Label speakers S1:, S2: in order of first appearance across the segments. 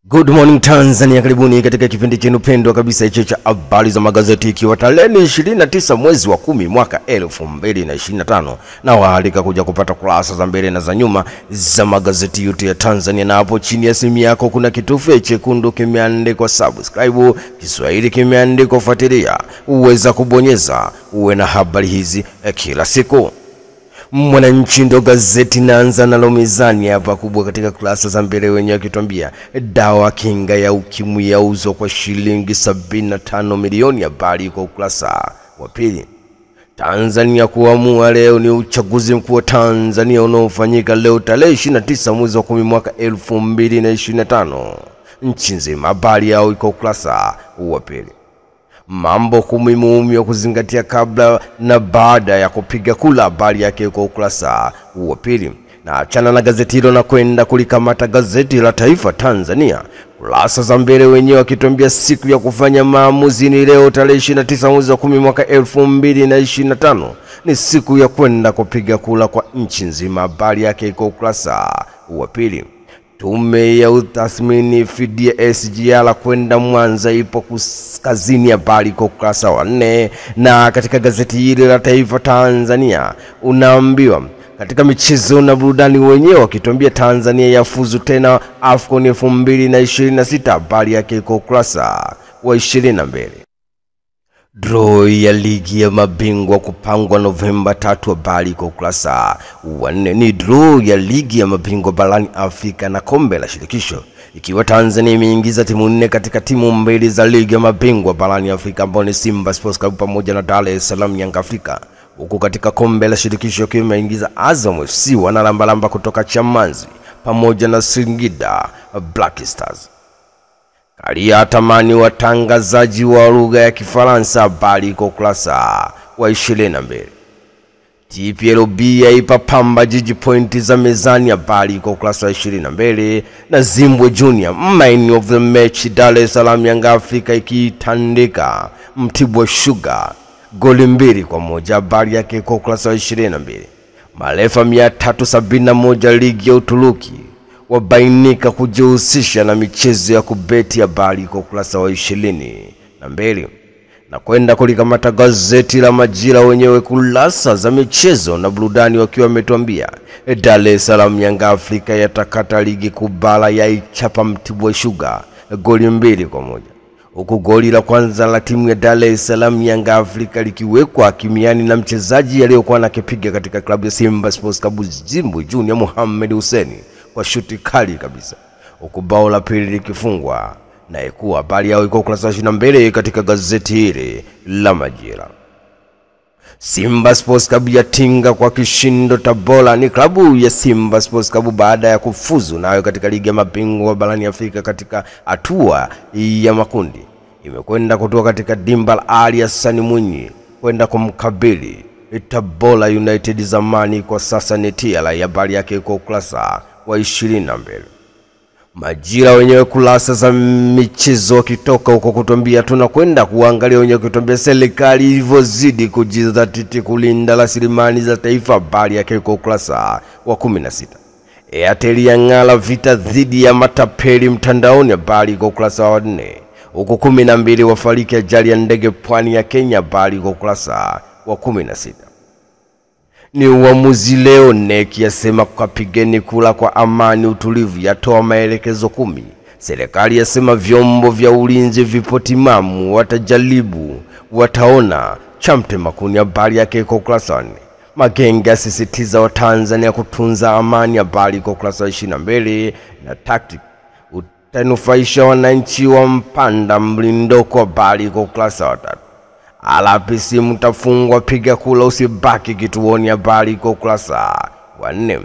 S1: Good morning Tanzania, karibuni katika kipindi chenu pendwa kabisa hicho cha habari za magazeti, ikiwa tarehe 29 mwezi wa 10 mwaka 2025, na waalika kuja kupata kurasa za mbele na za nyuma za magazeti yote ya Tanzania. Na hapo chini ya simu yako kuna kitufe chekundu kimeandikwa subscribe, Kiswahili kimeandikwa fuatilia, uweza kubonyeza uwe na habari hizi kila siku. Mwananchi ndo gazeti naanza nalo mezani hapa kubwa katika kurasa za mbele, wenyewe wakituambia dawa kinga ya ukimwi yauzwa kwa shilingi 75 milioni, habari kwa ukurasa wa pili. Tanzania kuamua leo ni uchaguzi mkuu wa Tanzania unaofanyika leo tarehe 29 mwezi wa 10 mwaka 2025 nchi nzima, habari yao iko ukurasa wa pili. Mambo 10 muhimu ya kuzingatia kabla na baada ya kupiga kura, habari yake kwa ukurasa wa pili. Na achana na gazeti hilo na kwenda kulikamata gazeti la Taifa Tanzania. Kurasa za mbele wenyewe wakituambia siku ya kufanya maamuzi ni leo tarehe 29 mwezi wa 10 mwaka 2025, ni siku ya kwenda kupiga kura kwa nchi nzima, habari yake kwa ukurasa wa pili. Tume ya utathmini fidia SGR kwenda Mwanza ipo kazini, habari kwa ukurasa wa 4. Na katika gazeti hili la Taifa Tanzania unaambiwa katika michezo na burudani wenyewe wakituambia Tanzania yafuzu tena AFCON 2026, habari yake kwa ukurasa wa 22. Draw ya ligi ya mabingwa kupangwa Novemba 3, habari kwa ukurasa wa 4. Ni draw ya ligi ya mabingwa barani Afrika na kombe la shirikisho, ikiwa Tanzania imeingiza timu 4 katika timu 2 za ligi ya mabingwa barani Afrika, ambao ni Simba Sports Club pamoja na Dar es Salaam Young Africa, huku katika kombe la shirikisho kiwa imeingiza Azam FC wanalambalamba kutoka Chamazi pamoja na Singida Black Stars. Kalia tamani watangazaji wa lugha ya Kifaransa, habari kwa ukurasa wa 22. TPLB yaipa Pamba Jiji pointi za mezani, habari kwa ukurasa wa 22. Na Zimbwe Junior man of the match Dar es Salaam Young Africa ikitandika Mtibwa Sugar goli 2-1, habari yake kwa ukurasa wa 22. Marefa 371 ligi ya Uturuki wabainika kujihusisha na michezo ya kubeti, habari kwa ukurasa wa 22. Na kwenda kulikamata gazeti la Majira wenyewe kurasa za michezo na burudani wakiwa wametuambia Dar es Salaam Young Africa yatakata ligi kubala yaichapa Mtibwa Sugar goli 2-1, huku goli la kwanza la timu ya Dar es Salaam Young Africa likiwekwa kimiani na mchezaji aliyokuwa anakipiga katika klabu ya Simba Sports Club Zimbwe Junior Mohamed Hussein kwa shuti kali kabisa, huku bao la pili likifungwa na ikuwa, habari yao iko ukurasa wa 22 katika gazeti hili la Majira. Simba Sports Club yatinga kwa kishindo Tabora. Ni klabu ya Simba Sports Club baada ya kufuzu nayo katika ligi ya mabingwa barani Afrika katika hatua ya makundi, imekwenda kutoka katika dimba la Ali Hassan Mwinyi kwenda kumkabili Tabora United, zamani kwa sasa ni TRA, habari yake kwa ukurasa wa 22. Majira wenyewe kurasa za michezo kitoka huko kutuambia tunakwenda kuangalia wenyewe kutuambia serikali ilivyozidi kujizatiti kulinda rasilimali za taifa, habari yake kwa ukurasa wa 16. Airtel yang'ala vita dhidi ya matapeli mtandaoni, habari kwa ukurasa wa 4. Huko 12 wafariki ajali ya ndege pwani ya Kenya, habari kwa ukurasa wa 16. Ni uamuzi leo, NEC yasema kapigeni kula kwa amani utulivu, yatoa maelekezo 10. Serikali yasema vyombo vya ulinzi vipo timamu, watajaribu wataona chamte makuni, habari yake kwa ukurasa wa 4. Magenge asisitiza wa Tanzania kutunza amani, habari kwa ukurasa wa 22. Na tactic utanufaisha wananchi wa Mpanda Mlindoko, habari kwa ukurasa wa 3. Alapisi mtafungwa piga kula usibaki kituoni, habari kwa ukurasa wa 4.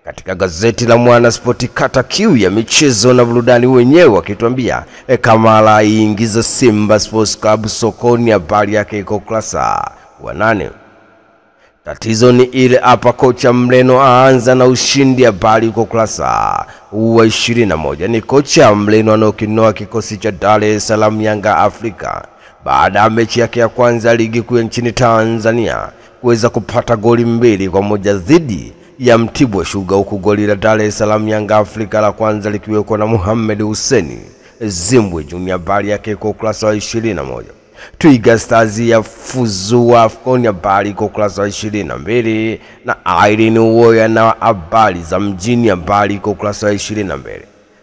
S1: Katika gazeti la Mwana Sport kata kiu ya michezo na burudani wenyewe wakituambia Kamala iingiza Simba Sports Club sokoni, habari yake kwa ukurasa wa 8. Tatizo ni ile hapa kocha Mleno aanza na ushindi, habari kwa ukurasa wa 21. Ni kocha Mleno anokinoa kikosi cha Dar es Salaam Young Africa baada ya mechi yake ya kwanza ligi kuu nchini Tanzania kuweza kupata goli 2-1 dhidi ya Mtibwa Sugar, huku goli la Dar es Salaam Yanga Afrika la kwanza likiwekwa na Mohamed Hussein Zimbwe Junior, habari yake kwa ukurasa wa 21. Twiga Stars ya fuzu AFCON, habari kwa ukurasa wa 22, na Irene Uwoya na habari za mjini, habari kwa ukurasa wa 22.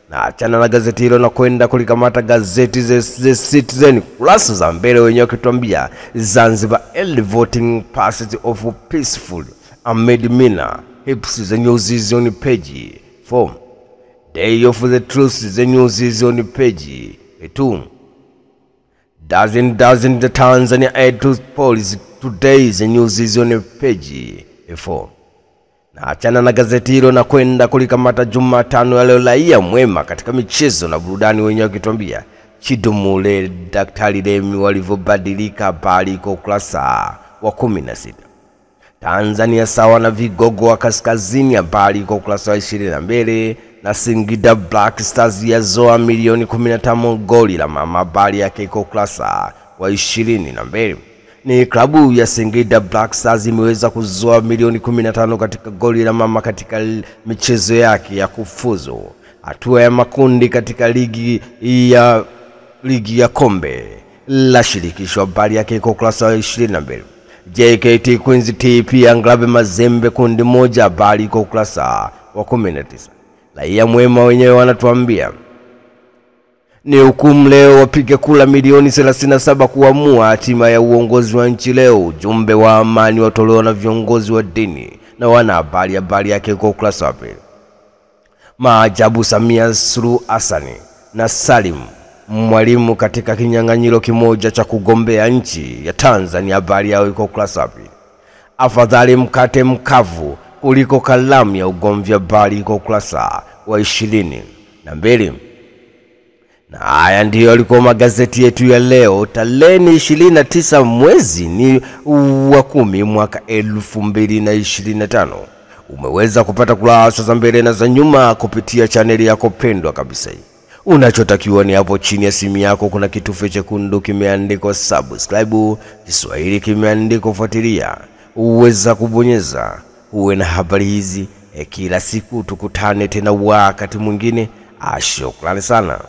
S1: Na achana na gazeti hilo na kwenda kulikamata gazeti The Citizen kurasa za mbele, wenyewe wakituambia Zanzibar early voting passes of peaceful amid Mina hips. The news is on page 4. Day of the truth, the news is on page 2. Doesn't the Tanzania aid to police today, the news is on page 4. Na achana na gazeti hilo na kwenda kulikamata Jumatano ya leo raia mwema katika michezo na burudani, wenyewe wakituambia Chidumule Daktari Remi walivyobadilika, habari kwa ukurasa wa 16. Tanzania sawa na vigogo wa kaskazini, habari kwa ukurasa wa 22. Na Singida Black Stars yazoa milioni 15 goli la mama, habari yake kwa ukurasa wa 22. Ni klabu ya Singida Black Stars imeweza kuzoa milioni 15 katika goli la mama katika michezo yake ya kufuzu hatua ya makundi katika ligi ya kombe la shirikisho, habari yake kwa ukurasa wa 22. JKT Queens TP Anglabe Mazembe kundi moja, habari kwa ukurasa wa 19. Raia mwema wenyewe wanatuambia ni hukumu leo, wapige kula milioni 37 kuamua hatima ya uongozi wa nchi leo. Ujumbe wa amani watolewa na viongozi wa dini na wana habari, habari yake kwa ukurasa wa 2. Maajabu Samia Suluhu Hassan na Salim Mwalimu katika kinyang'anyiro kimoja cha kugombea nchi ya Tanzania, habari yao iko ukurasa wa 2. Afadhali mkate mkavu kuliko kalamu ya ugomvi, habari iko ukurasa wa 22. Na haya ndiyo yalikuwa magazeti yetu ya leo tarehe 29 mwezi ni wa 10 mwaka 2025. Umeweza kupata kurasa za mbele na za nyuma kupitia chaneli yako pendwa kabisa hii. Unachotakiwa ni hapo chini ya simu yako kuna kitufe chekundu kimeandikwa subscribe, Kiswahili kimeandikwa fuatilia. Uweza kubonyeza uwe na habari hizi kila siku. Tukutane tena wakati mwingine. Shukrani sana.